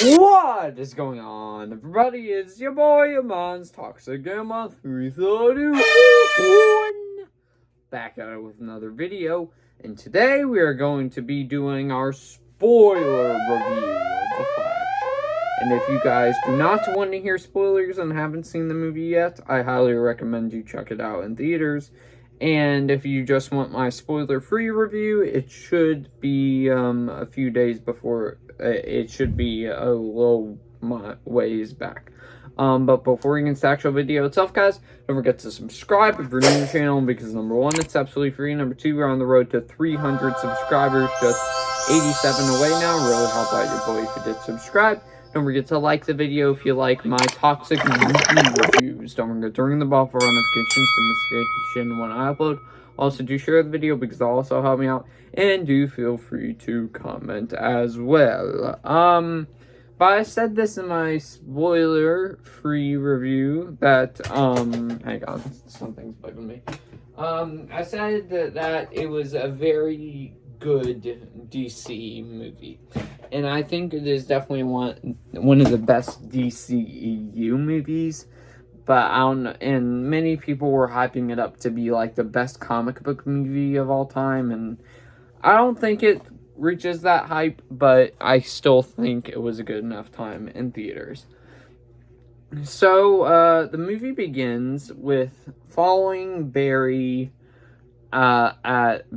What is going on, everybody? It's your boy Amon's Toxic Gamma 331 back at it with another video, and today we are going to be doing our spoiler review of The Flash. And if you guys do not want to hear spoilers and haven't seen the movie yet, I highly recommend you check it out in theaters. And if you just want my spoiler-free review, it should be a few days before. It should be a little ways back. But before we get into the actual video itself, guys, don't forget to subscribe if you're new to the channel, because number one, it's absolutely free. Number two, we're on the road to 300 subscribers, just 87 away now. Really help out your boy if you did subscribe. Don't forget to like the video if you like my toxic movie reviews. Don't forget to ring the bell for notifications to notification when I upload. Also, do share the video because it'll also help me out. And do feel free to comment as well. But I said this in my spoiler-free review that, hang on, something's bugging me. I said that it was a very good DC movie. And I think it is definitely one of the best DCEU movies. But I don't know, and many people were hyping it up to be like the best comic book movie of all time, and I don't think it reaches that hype, but I still think it was a good enough time in theaters. So, the movie begins with following Barry in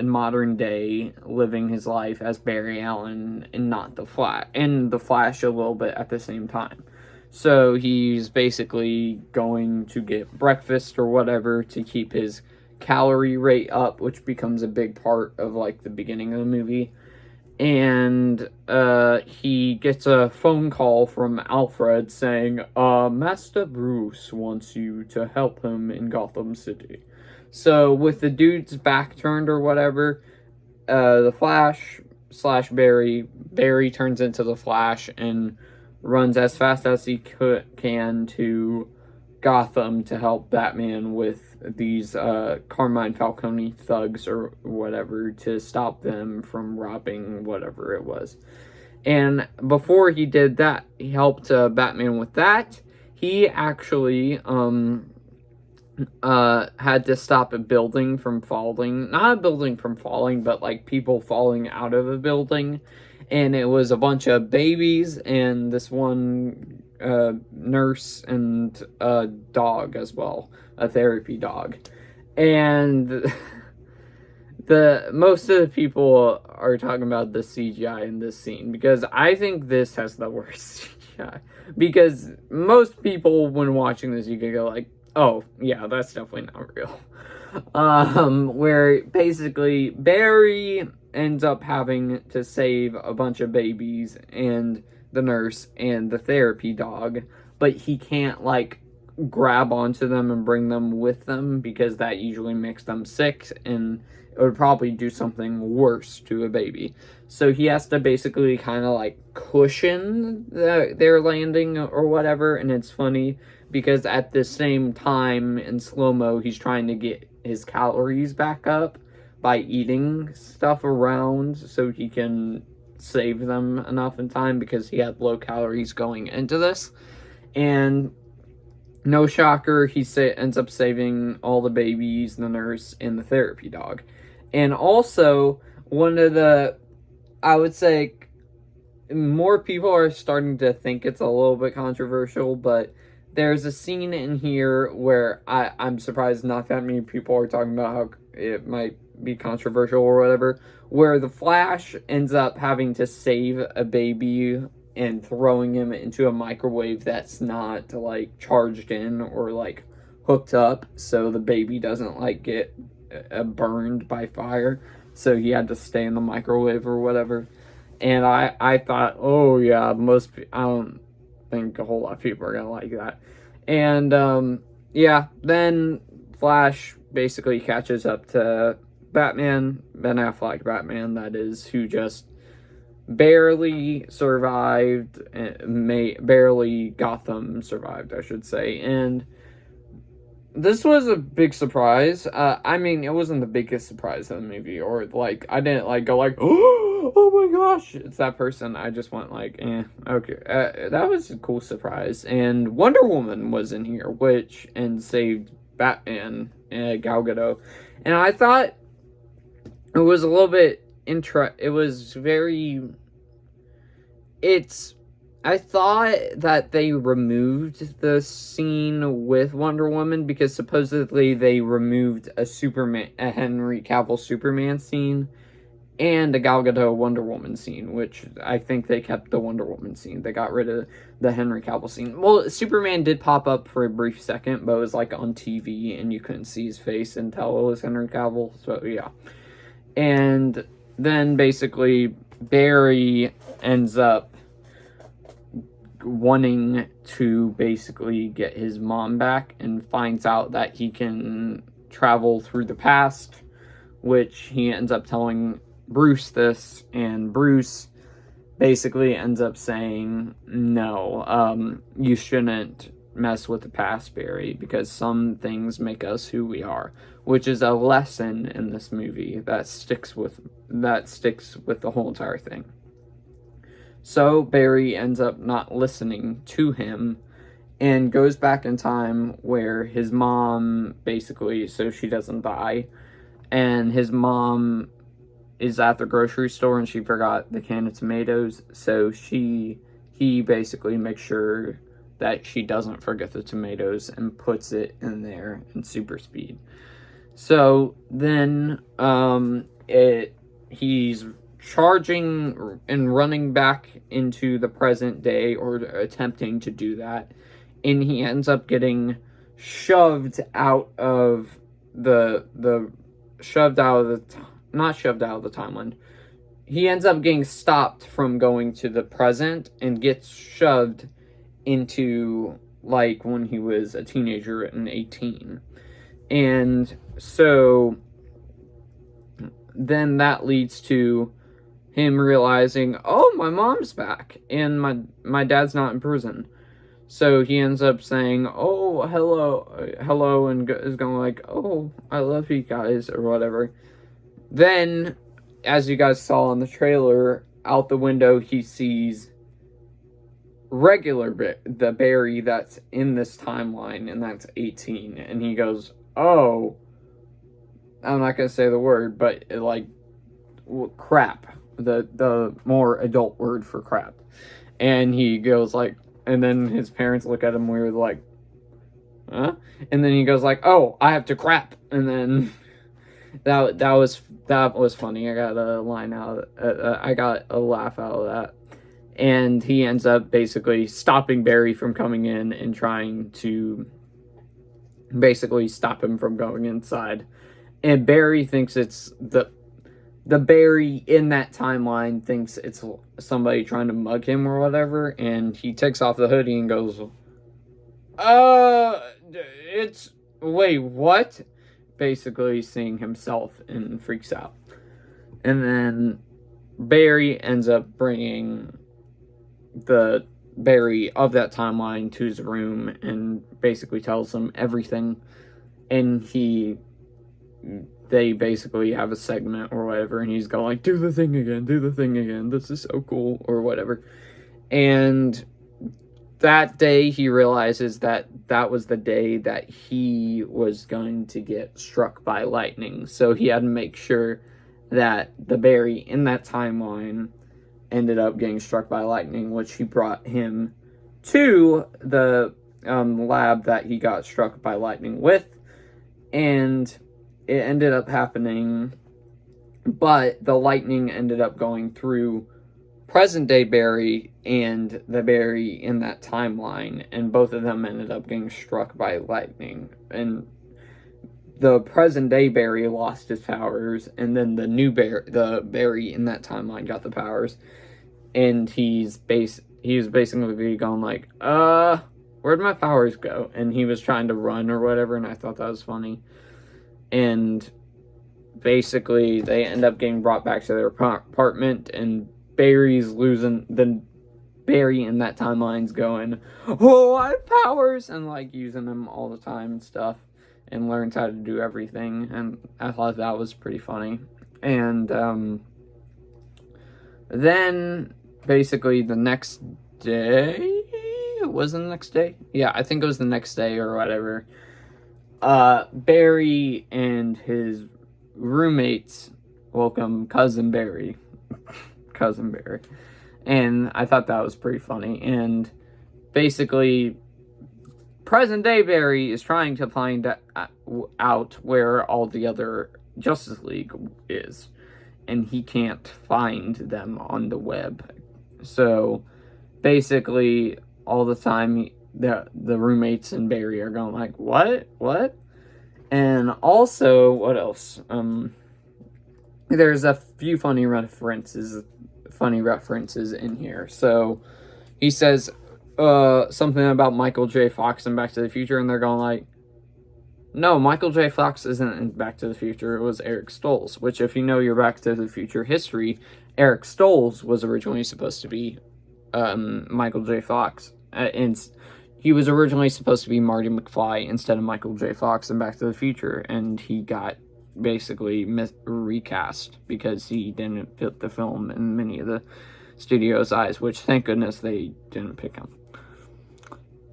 modern day, living his life as Barry Allen and not the Flash, and the Flash a little bit at the same time. So he's basically going to get breakfast or whatever to keep his calorie rate up, which becomes a big part of like the beginning of the movie. And he gets a phone call from Alfred saying, Master Bruce wants you to help him in Gotham City. So with the dude's back turned or whatever, the Flash / Barry turns into the Flash and runs as fast as he can to Gotham to help Batman with these Carmine Falcone thugs or whatever to stop them from robbing whatever it was. And before he did that, he helped Batman with that. He actually had to stop a building from falling. Not a building from falling, but like people falling out of a building. And it was a bunch of babies and this one nurse and a dog as well, a therapy dog. And most of the people are talking about the CGI in this scene, because I think this has the worst CGI. Because most people, when watching this, you could go like, oh, yeah, that's definitely not real. Where basically Barry ends up having to save a bunch of babies and the nurse and the therapy dog, but he can't like grab onto them and bring them with them because that usually makes them sick and it would probably do something worse to a baby. So he has to basically kind of like cushion their landing or whatever. And it's funny because at the same time in slow-mo he's trying to get his calories back up by eating stuff around so he can save them enough in time, because he had low calories going into this. And no shocker, he ends up saving all the babies, the nurse, and the therapy dog. And also, one of the, I would say, more people are starting to think it's a little bit controversial, but there's a scene in here where I'm surprised not that many people are talking about how it might be controversial or whatever, where the Flash ends up having to save a baby and throwing him into a microwave that's not like charged in or like hooked up, so the baby doesn't like get burned by fire, so he had to stay in the microwave or whatever. And I thought, oh yeah, I don't think a whole lot of people are gonna like that. And yeah, then Flash basically catches up to Batman, Ben Affleck Batman, that is, who just barely survived, barely Gotham survived, I should say. And this was a big surprise. I mean, it wasn't the biggest surprise of the movie, or like I didn't like go like, oh my gosh, it's that person. I just went like, okay. That was a cool surprise. And Wonder Woman was in here, which and saved Batman, Gal Gadot, and I thought it was a little bit It was very. It's I thought that they removed the scene with Wonder Woman because supposedly they removed a Henry Cavill Superman scene and a Gal Gadot Wonder Woman scene, which I think they kept the Wonder Woman scene. They got rid of the Henry Cavill scene. Well, Superman did pop up for a brief second, but it was like on TV and you couldn't see his face and tell it was Henry Cavill. So yeah, and then basically Barry ends up wanting to basically get his mom back and finds out that he can travel through the past, which he ends up telling Bruce this, and Bruce basically ends up saying, no, you shouldn't mess with the past, Barry, because some things make us who we are, which is a lesson in this movie that sticks with the whole entire thing. So Barry ends up not listening to him and goes back in time where his mom basically, so she doesn't die, and his mom is at the grocery store and she forgot the can of tomatoes, so he basically makes sure that she doesn't forget the tomatoes and puts it in there in super speed. So then he's charging and running back into the present day, or attempting to do that, and he ends up getting shoved out of the not shoved out of the timeline. He ends up getting stopped from going to the present and gets shoved into like when he was a teenager and 18. And so then that leads to him realizing, oh, my mom's back and my dad's not in prison. So he ends up saying, oh, hello, and is going like, oh, I love you guys, or whatever. Then, as you guys saw in the trailer, out the window he sees the Barry that's in this timeline, and that's 18. And he goes, oh, I'm not going to say the word, but crap. The more adult word for crap. And he goes like, and then his parents look at him weird like, huh? And then he goes like, oh, I have to crap. And then that was funny. I got a line out. I got a laugh out of that. And he ends up basically stopping Barry from coming in and trying to basically stop him from going inside. And Barry thinks it's the Barry in that timeline thinks it's somebody trying to mug him or whatever, and he takes off the hoodie and goes, wait, what? Basically seeing himself and freaks out. And then Barry ends up bringing the Barry of that timeline to his room and basically tells him everything, and they basically have a segment or whatever, and he's going like, do the thing again, this is so cool, or whatever. And that day he realizes that was the day that he was going to get struck by lightning, so he had to make sure that the Barry in that timeline ended up getting struck by lightning, which he brought him to the lab that he got struck by lightning with, and it ended up happening, but the lightning ended up going through present day Barry and the Barry in that timeline, and both of them ended up getting struck by lightning. And the present day Barry lost his powers, and then the Barry in that timeline got the powers, and he was basically going like, where'd my powers go? And he was trying to run or whatever, and I thought that was funny. And basically they end up getting brought back to their apartment, and Barry's losing. Then Barry in that timeline's going, oh, I have powers, and like using them all the time and stuff. and learns how to do everything, and I thought that was pretty funny. And then basically the next day, was it the next day? Yeah, I think it was the next day or whatever. Barry and his roommates welcome Cousin Barry. Cousin Barry. And I thought that was pretty funny. And basically, present day Barry is trying to find out where all the other Justice League is. And he can't find them on the web. So basically, all the time, the roommates and Barry are going like, what? And also, what else? There's a few funny references in here. So he says something about Michael J. Fox in Back to the Future, and they're going like, no, Michael J. Fox isn't in Back to the Future. It was Eric Stoltz, which, if you know your Back to the Future history, Eric Stoltz was originally supposed to be Michael J. Fox. And he was originally supposed to be Marty McFly instead of Michael J. Fox in Back to the Future, and he got basically recast because he didn't fit the film in many of the studio's eyes, which thank goodness they didn't pick him.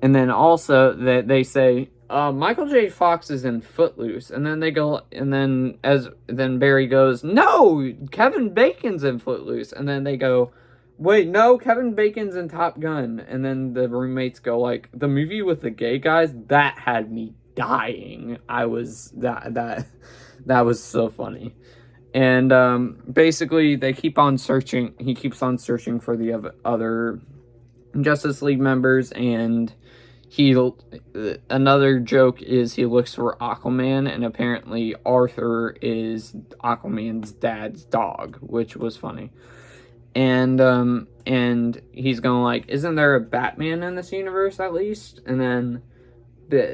And then also that they say Michael J. Fox is in Footloose, and then they go, and then Barry goes, no, Kevin Bacon's in Footloose, and then they go, wait, no, Kevin Bacon's in Top Gun, and then the roommates go like, the movie with the gay guys, that had me dying. I was that was so funny. And basically they keep on searching. He keeps on searching for the other Justice League members, and another joke is he looks for Aquaman, and apparently Arthur is Aquaman's dad's dog, which was funny. And he's going like, isn't there a Batman in this universe at least? And then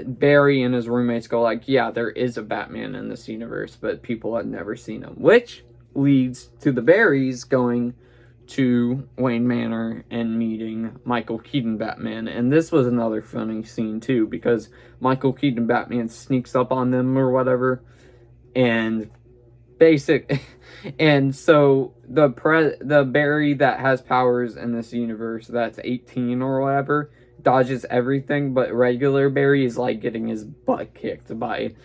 Barry and his roommates go like, yeah, there is a Batman in this universe, but people have never seen him. Which leads to the Barrys going to Wayne Manor and meeting Michael Keaton Batman. And this was another funny scene too, because Michael Keaton Batman sneaks up on them or whatever, and and so the Barry that has powers in this universe that's 18 or whatever dodges everything, but regular Barry is like getting his butt kicked by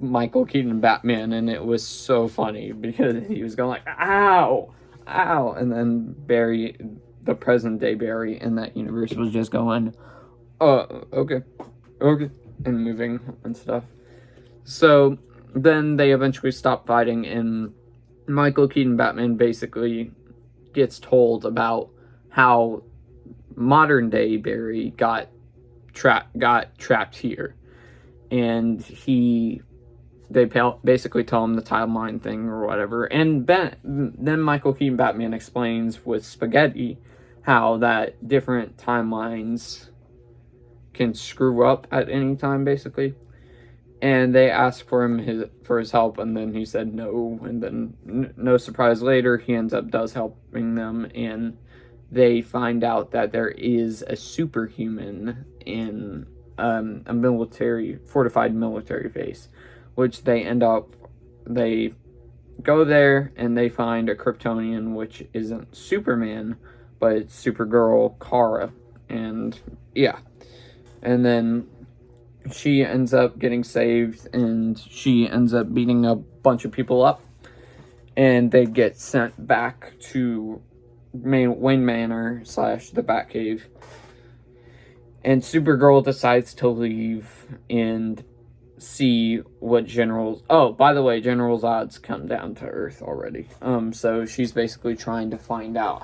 Michael Keaton Batman, and it was so funny because he was going like, ow, and then Barry, the present day Barry in that universe, was just going, okay, and moving and stuff. So then they eventually stop fighting, and Michael Keaton Batman basically gets told about how modern day Barry got trapped here, and they basically tell him the timeline thing or whatever, and then Michael Keaton Batman explains with Spaghetti how that different timelines can screw up at any time, basically. And they asked for his help, and then he said no, and then no surprise later, he ends up helping them, and they find out that there is a superhuman in a fortified military base, which they go there, and they find a Kryptonian, which isn't Superman, but it's Supergirl Kara, and yeah, and then she ends up getting saved, and she ends up beating a bunch of people up, and they get sent back to Wayne Manor / the Batcave, and Supergirl decides to leave and see what General's... Oh, by the way, General Zod's come down to Earth already. So she's basically trying to find out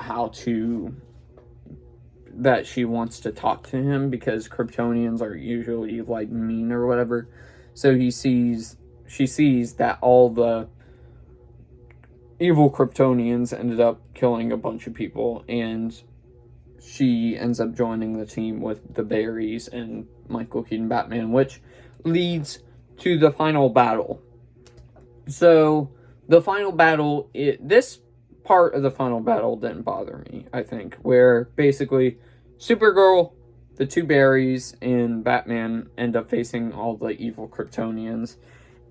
that she wants to talk to him, because Kryptonians are usually like mean or whatever. So she sees that all the evil Kryptonians ended up killing a bunch of people, and she ends up joining the team with the Barrys and Michael Keaton Batman, which leads to the final battle. So the final battle, this part of the final battle didn't bother me, I think, where basically Supergirl the two Barrys and Batman end up facing all the evil Kryptonians,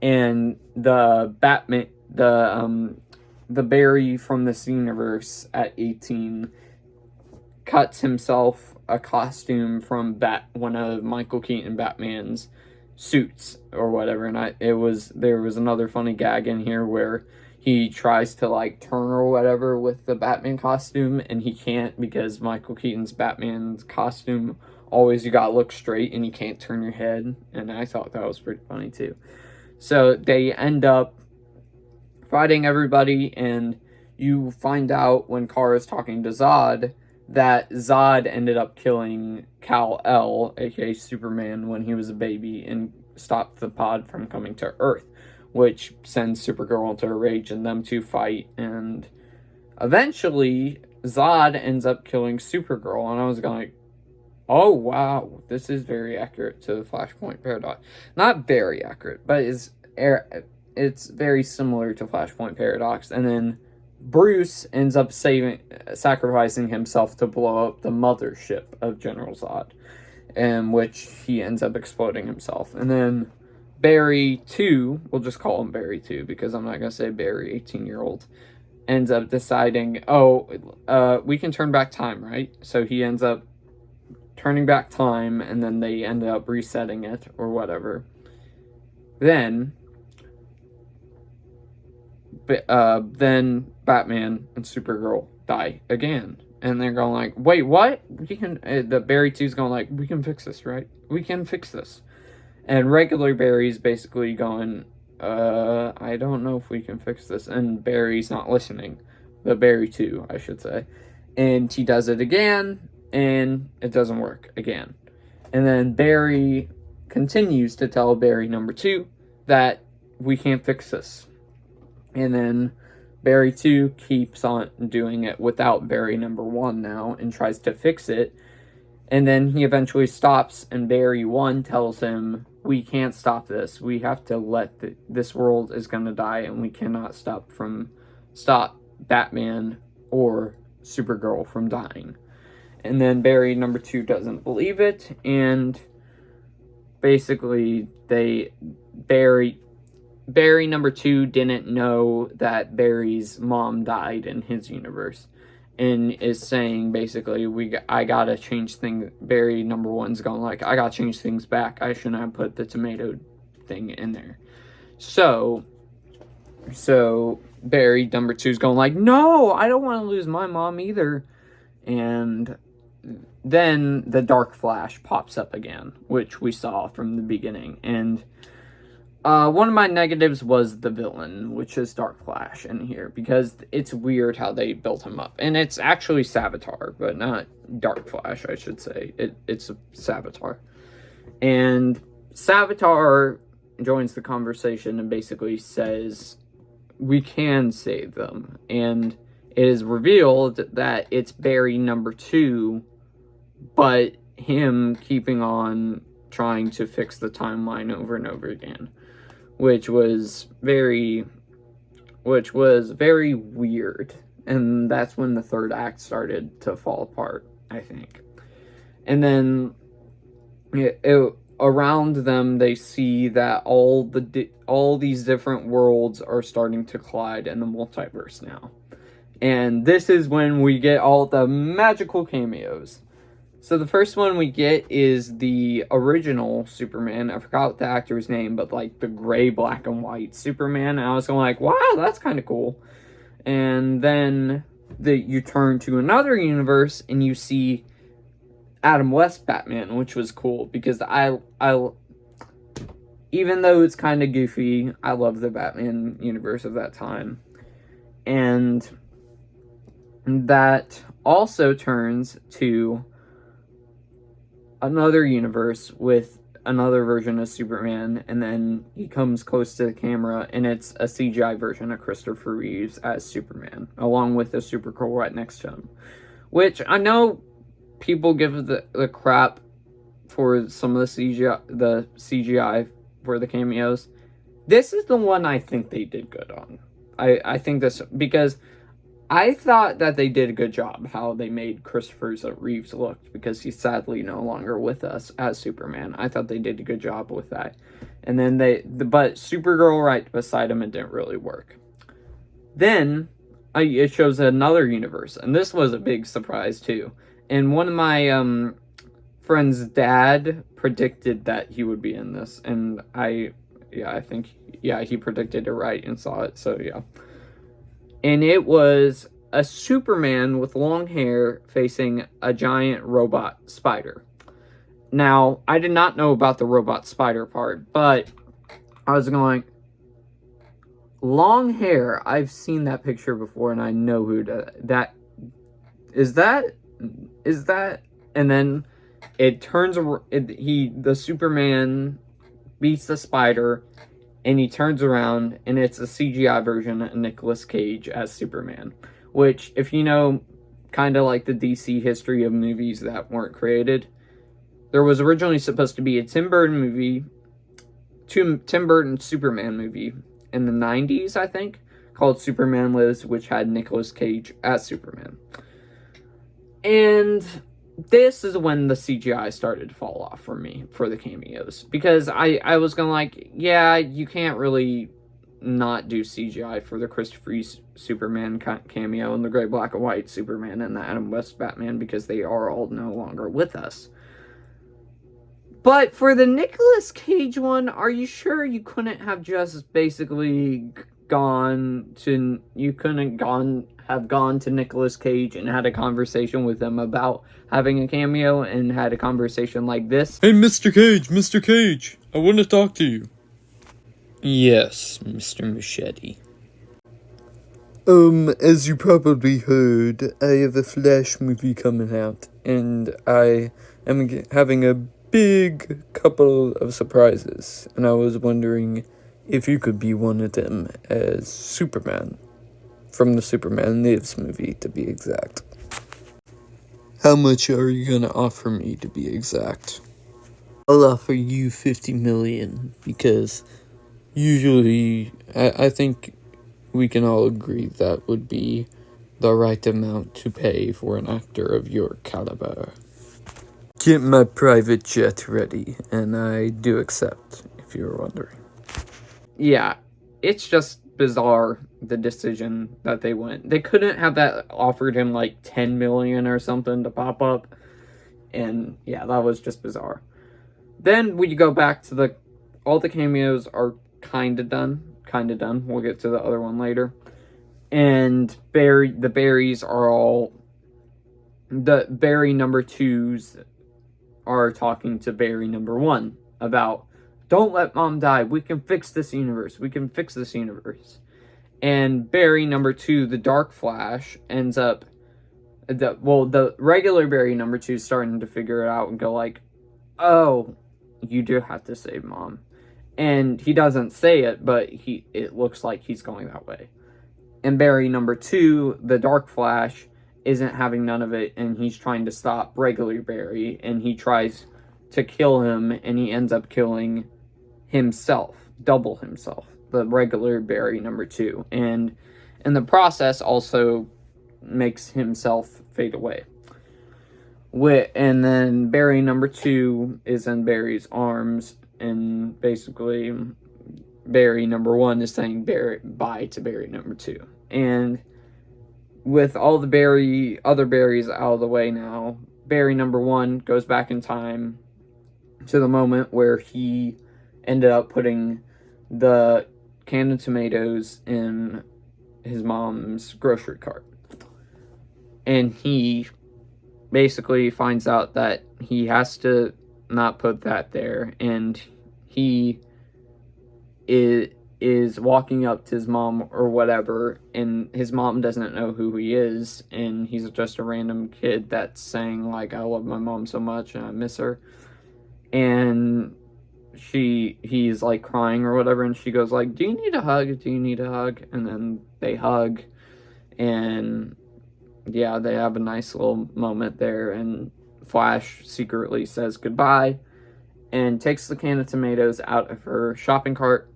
and the Barry from this universe at 18 cuts himself a costume from one of Michael Keaton Batman's suits or whatever, and there was another funny gag in here where he tries to like turn or whatever with the Batman costume, and he can't because Michael Keaton's Batman's costume always, you gotta look straight and you can't turn your head, and I thought that was pretty funny too. So they end up fighting everybody, and you find out when Kara's talking to Zod that Zod ended up killing Kal-El, aka Superman, when he was a baby and stopped the pod from coming to Earth, which sends Supergirl into a rage, and them two fight, and eventually Zod ends up killing Supergirl, and I was going, oh wow, this is very accurate to the Flashpoint Paradox. Not very accurate, but it's very similar to Flashpoint Paradox. And then Bruce ends up sacrificing himself to blow up the mothership of General Zod, in which he ends up exploding himself. And then Barry 2, we'll just call him Barry 2 because I'm not going to say Barry 18-year-old, ends up deciding, we can turn back time, right? So he ends up turning back time, and then they end up resetting it or whatever. Then Batman and Supergirl die again, and they're going like, wait, what? We can, the Barry 2's going like, we can fix this, right? We can fix this. And regular Barry's basically going, I don't know if we can fix this. And Barry's not listening. The Barry 2, I should say. And he does it again, and it doesn't work again. And then Barry continues to tell Barry number 2 that we can't fix this. And then Barry 2 keeps on doing it without Barry number 1 now and tries to fix it. And then he eventually stops, and Barry 1 tells him, we can't stop this. We have to this world is going to die, and we cannot stop Batman or Supergirl from dying. And then Barry number 2 doesn't believe it, and basically Barry number 2 didn't know that Barry's mom died in his universe, and is saying basically, I gotta change things. Barry number 1's going like, I gotta change things back. I shouldn't have put the tomato thing in there. So Barry number 2's going like, no, I don't want to lose my mom either. And then the Dark Flash pops up again, which we saw from the beginning. And one of my negatives was the villain, which is Dark Flash in here, because it's weird how they built him up. And it's actually Savitar, but not Dark Flash, I should say. It's Savitar. And Savitar joins the conversation and basically says, we can save them. And it is revealed that it's Barry number 2, but him keeping on trying to fix the timeline over and over again. Which was very weird. And that's when the third act started to fall apart, I think. And then around them, they see that all these different worlds are starting to collide in the multiverse now. And this is when we get all the magical cameos. So the first one we get is the original Superman. I forgot the actor's name, but like the gray, black, and white Superman. And I was going like, wow, that's kind of cool. And then you turn to another universe and you see Adam West Batman, which was cool because I even though it's kind of goofy, I love the Batman universe of that time. And that also turns to another universe with another version of Superman, and then he comes close to the camera, and it's a CGI version of Christopher Reeves as Superman, along with the Supergirl right next to him. Which I know people give the crap for some of the CGI for the cameos. This is the one I think they did good on. I think this, because I thought that they did a good job how they made Christopher Reeves look, because he's sadly no longer with us as Superman. I thought they did a good job with that. And then but Supergirl right beside him, it didn't really work. Then it shows another universe, and this was a big surprise too. And one of my friend's dad predicted that he would be in this, and I think he predicted it right and saw it. So yeah. And it was a Superman with long hair facing a giant robot spider. Now, I did not know about the robot spider part, but I was going, long hair, I've seen that picture before, and I know who that is. And then it turns, the Superman beats the spider, and he turns around, and it's a CGI version of Nicolas Cage as Superman. Which, if you know kind of like the DC history of movies that weren't created, there was originally supposed to be a Tim Burton Superman movie in the 90s, I think, called Superman Lives, which had Nicolas Cage as Superman. And this is when the CGI started to fall off for me for the cameos, because I was going like, yeah, you can't really not do CGI for the Christopher Reeve Superman cameo and the gray, black, and white Superman and the Adam West Batman, because they are all no longer with us. But for the Nicolas Cage one, are you sure you couldn't have just basically gone to Nicolas Cage and had a conversation with him about having a cameo, and had a conversation like this? Hey, Mr. Cage, I want to talk to you. Yes, Mr. Machete. As you probably heard, I have a Flash movie coming out, and I am having a big couple of surprises, and I was wondering if you could be one of them as Superman. From the Superman Lives movie, to be exact. How much are you gonna offer me, to be exact? I'll offer you $50 million, because usually, I think we can all agree that would be the right amount to pay for an actor of your caliber. Get my private jet ready, and I do accept, if you're wondering. Yeah, it's just bizarre, the decision that they went. They couldn't have that offered him like 10 million or something to pop up. And yeah, that was just bizarre. Then we go back to all the cameos are kind of done. We'll get to the other one later. And the Barrys are all, the Barry number 2s are talking to Barry number 1 about, don't let mom die. We can fix this universe. And Barry number 2, the Dark Flash, ends up, the regular Barry number 2 is starting to figure it out and go like, oh, you do have to save mom. And he doesn't say it, but it looks like he's going that way. And Barry number 2, the Dark Flash, isn't having none of it, and he's trying to stop regular Barry, and he tries to kill him, and he ends up killing himself, double himself, the regular Barry number 2, and in the process also makes himself fade away. And then Barry number 2 is in Barry's arms, and basically Barry number 1 is saying bye to Barry number 2. And with all the other Barrys out of the way now, Barry number 1 goes back in time to the moment where he ended up putting the can of tomatoes in his mom's grocery cart. And he basically finds out that he has to not put that there, and he is walking up to his mom or whatever, and his mom doesn't know who he is, and he's just a random kid that's saying like, I love my mom so much and I miss her. And he's like crying or whatever, and she goes like, do you need a hug? And then they hug, and yeah, they have a nice little moment there, and Flash secretly says goodbye and takes the can of tomatoes out of her shopping cart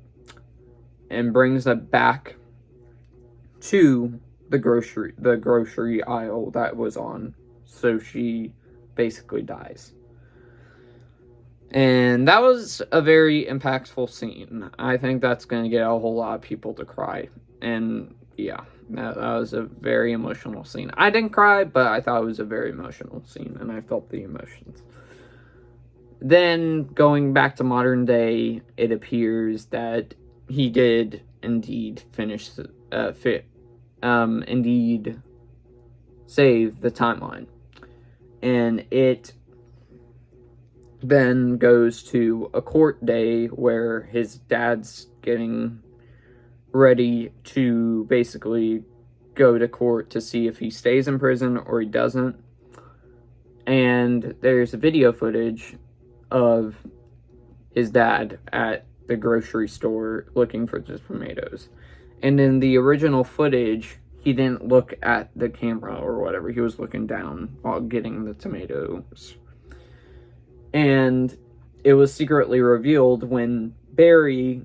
and brings it back to the grocery aisle that was on. So she basically dies. And that was a very impactful scene. I think that's going to get a whole lot of people to cry. And yeah, that was a very emotional scene. I didn't cry, but I thought it was a very emotional scene, and I felt the emotions. Then, going back to modern day, it appears that he did indeed indeed save the timeline. And it then goes to a court day where his dad's getting ready to basically go to court to see if he stays in prison or he doesn't. And there's video footage of his dad at the grocery store looking for the tomatoes. And in the original footage, he didn't look at the camera or whatever. He was looking down while getting the tomatoes. And it was secretly revealed when Barry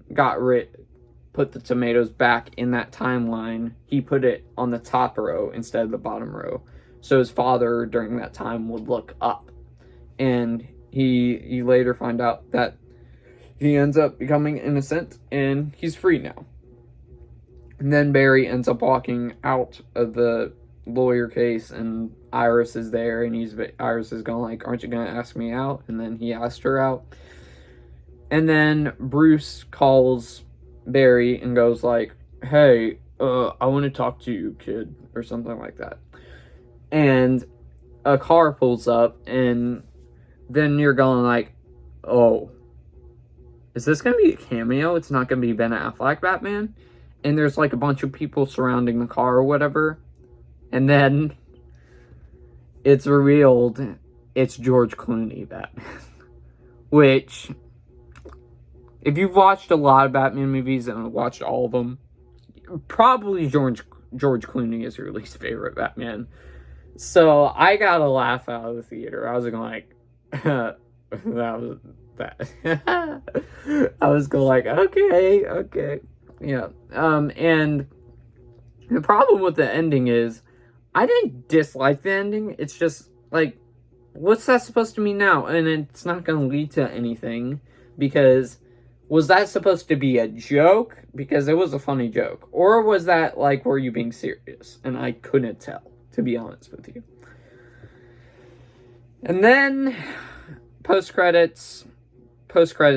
put the tomatoes back in that timeline. He put it on the top row instead of the bottom row. So his father, during that time, would look up. And he later find out that he ends up becoming innocent and he's free now. And then Barry ends up walking out of the lawyer case, and Iris is there, and Iris is going like, aren't you going to ask me out? And then he asked her out. And then Bruce calls Barry and goes like, hey, I want to talk to you, kid, or something like that. And a car pulls up, and then you're going like, oh, is this going to be a cameo? It's not going to be Ben Affleck Batman? And there's like a bunch of people surrounding the car or whatever. And then it's revealed it's George Clooney Batman. Which, if you've watched a lot of Batman movies and watched all of them, probably George Clooney is your least favorite Batman. So I got a laugh out of the theater. I was going like, that was that. I was going like, okay. Yeah. And the problem with the ending is, I didn't dislike the ending. It's just, like, what's that supposed to mean now? And it's not going to lead to anything, because was that supposed to be a joke? Because it was a funny joke. Or was that, like, were you being serious? And I couldn't tell, to be honest with you. And then, post-credit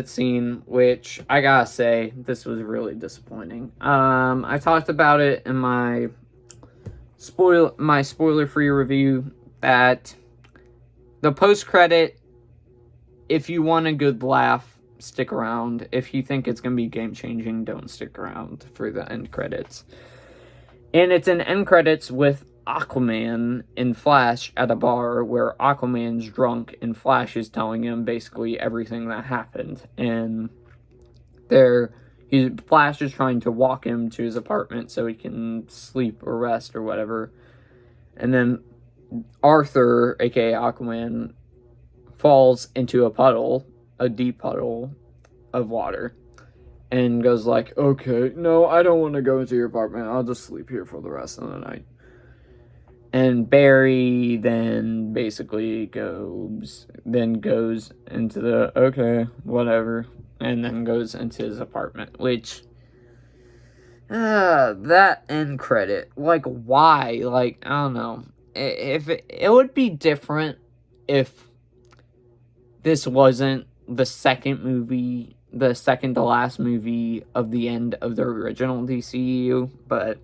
scene, which I gotta say, this was really disappointing. I talked about it in my spoiler-free review, that the post-credit, if you want a good laugh, stick around. If you think it's gonna be game-changing, don't stick around for the end credits. And it's an end credits with Aquaman and Flash at a bar where Aquaman's drunk and Flash is telling him basically everything that happened. And Flash is trying to walk him to his apartment so he can sleep or rest or whatever. And then Arthur, aka Aquaman, falls into a deep puddle of water. And goes like, okay, no, I don't want to go into your apartment. I'll just sleep here for the rest of the night. And Barry then basically goes into the, okay, whatever, and then goes into his apartment, which, that end credit, like, why? Like, I don't know. If it would be different if this wasn't the second to last movie of the end of the original DCU, but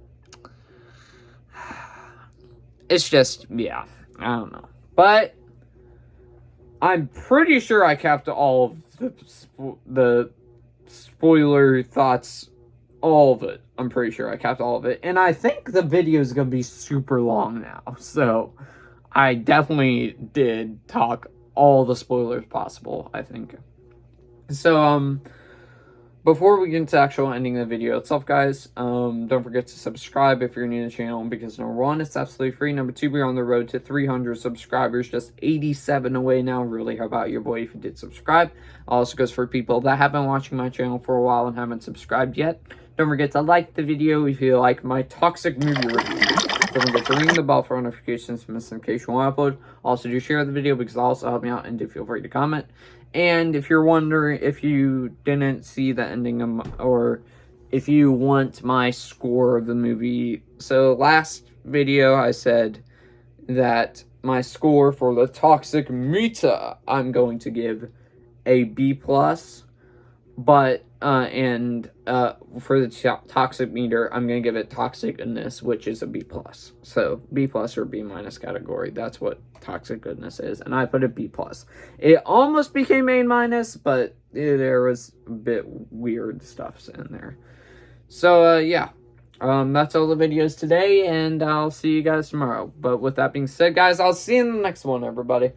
it's just, yeah, I don't know. But I'm pretty sure I kept all of the spoiler thoughts, all of it. I'm pretty sure I kept all of it. And I think the video is going to be super long now. So I definitely did talk all the spoilers possible, I think. So, before we get into actual ending the video itself, guys, don't forget to subscribe if you're new to the channel, because number one, it's absolutely free. Number two, we're on the road to 300 subscribers, just 87 away now. Really, how about your boy if you did subscribe? Also goes for people that have been watching my channel for a while and haven't subscribed yet. Don't forget to like the video if you like my toxic movie review. Don't forget to ring the bell for notifications from us in case you want to upload. Also, do share the video because it'll also help me out, and do feel free to comment. And if you're wondering, if you didn't see the ending of or if you want my score of the movie, so last video I said that my score for the Toxic Meter, I'm going to give a B+, but for the Toxic Meter, I'm going to give it Toxic Goodness, which is a B+. So B+ or B- category, that's what Toxic Goodness is, and I put a B+. It almost became A-, but there was a bit weird stuff in there. So, yeah. That's all the videos today, and I'll see you guys tomorrow. But with that being said, guys, I'll see you in the next one, everybody.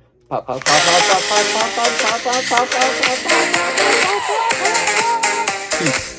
Peace.